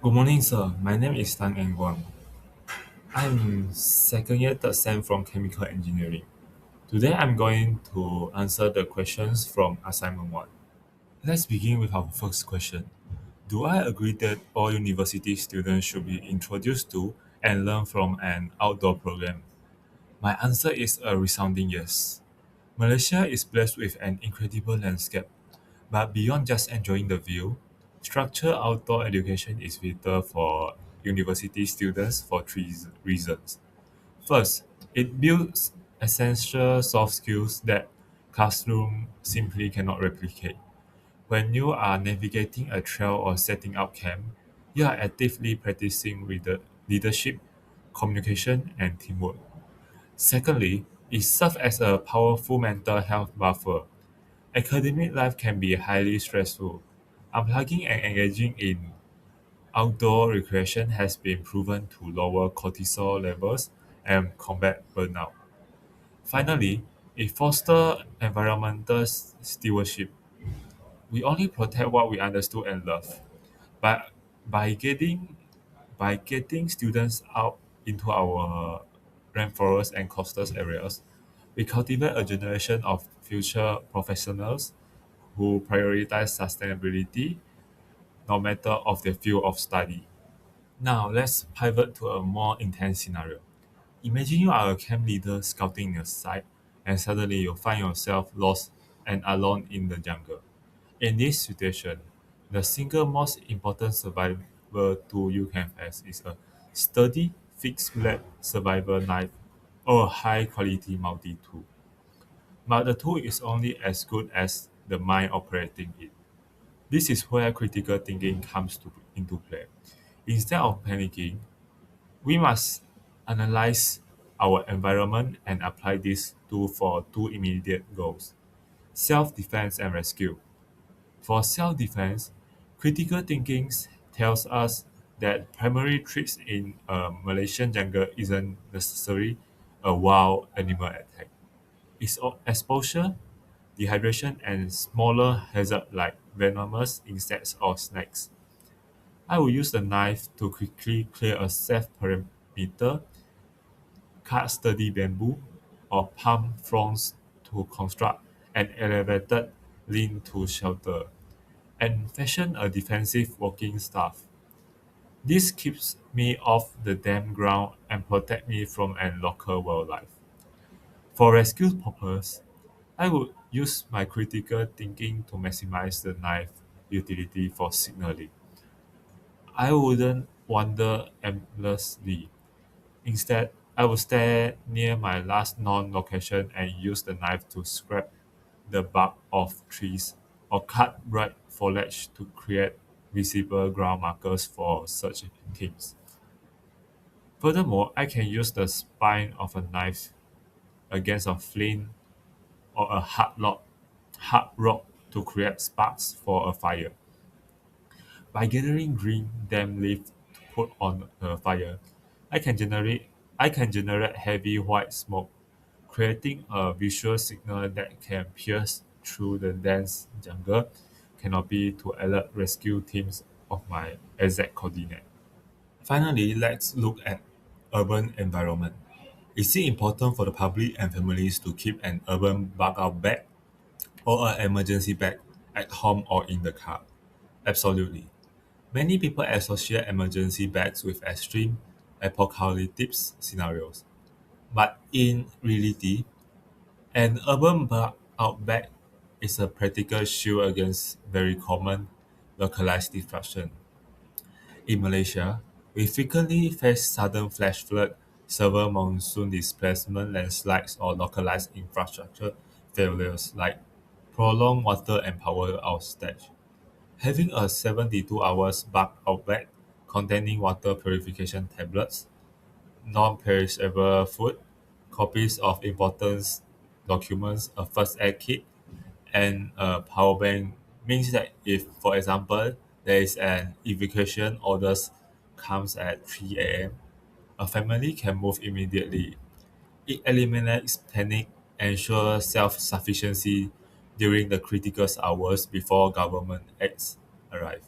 Good morning, sir. My name is Tan Eng Guang. I'm second year third sem from chemical engineering. Today I'm going to answer the questions from assignment 1. Let's begin with our first question. Do I agree that all university students should be introduced to and learn from an outdoor program? My answer is a resounding yes. Malaysia is blessed with an incredible landscape, but beyond just enjoying the view, structured outdoor education is vital for university students for three reasons. First, it builds essential soft skills that classroom simply cannot replicate. When you are navigating a trail or setting up camp, you are actively practicing with the leadership, communication, and teamwork. Secondly, it serves as a powerful mental health buffer. Academic life can be highly stressful. Unplugging and engaging in outdoor recreation has been proven to lower cortisol levels and combat burnout. Finally, it fosters environmental stewardship. We only protect what we understood and love. But by getting students out into our rainforests and coastal areas, we cultivate a generation of future professionals who prioritize sustainability no matter of their field of study. Now let's pivot to a more intense scenario. Imagine you are a camp leader scouting a site and suddenly you find yourself lost and alone in the jungle. In this situation, the single most important survival tool you can have is a sturdy fixed blade survival knife or a high quality multi tool. But the tool is only as good as the mind operating it. This is where critical thinking comes into play. Instead of panicking, we must analyze our environment and apply this tool for two immediate goals: self defense and rescue. For self defense, critical thinking tells us that primary threats in a Malaysian jungle isn't necessarily a wild animal attack. It's exposure, dehydration, and smaller hazards like venomous insects or snakes. I will use the knife to quickly clear a safe perimeter, cut sturdy bamboo, or palm fronds to construct an elevated lean-to shelter, and fashion a defensive walking staff. This keeps me off the damp ground and protect me from an local wildlife. For rescue purpose, I would use my critical thinking to maximize the knife utility for signaling. I wouldn't wander aimlessly. Instead, I would stand near my last known location and use the knife to scrape the bark of trees or cut bright foliage to create visible ground markers for search teams. Furthermore, I can use the spine of a knife against a flint or a hard rock to create sparks for a fire. By gathering green damp leaves to put on a fire, I can generate I can generate heavy white smoke, creating a visual signal that can pierce through the dense jungle canopy to alert rescue teams of my exact coordinate. Finally, let's look at urban environment. Is it important for the public and families to keep an urban bug out bag or an emergency bag at home or in the car? Absolutely. Many people associate emergency bags with extreme apocalyptic scenarios. But in reality, an urban outback is a practical shield against very common localized disruption. In Malaysia, we frequently face sudden flash flood, severe monsoon displacement, landslides, or localized infrastructure failures like prolonged water and power outage. Having a 72 hours bulk outback containing water purification tablets, non-perishable food, copies of important documents, a first aid kit, and a power bank means that if, for example, there is an evacuation orders comes at 3 a.m., a family can move immediately. It eliminates panic, ensures self-sufficiency during the critical hours before government aids arrive,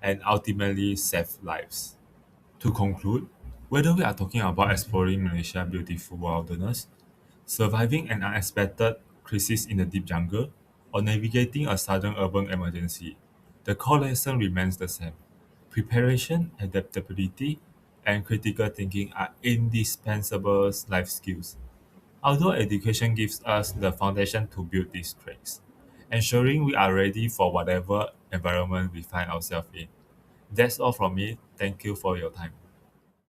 and ultimately save lives. To conclude, whether we are talking about exploring Malaysia's beautiful wilderness, surviving an unexpected crisis in the deep jungle, or navigating a sudden urban emergency, the core lesson remains the same. Preparation, adaptability, and critical thinking are indispensable life skills. Outdoor education gives us the foundation to build these traits, ensuring we are ready for whatever environment we find ourselves in. That's all from me. Thank you for your time.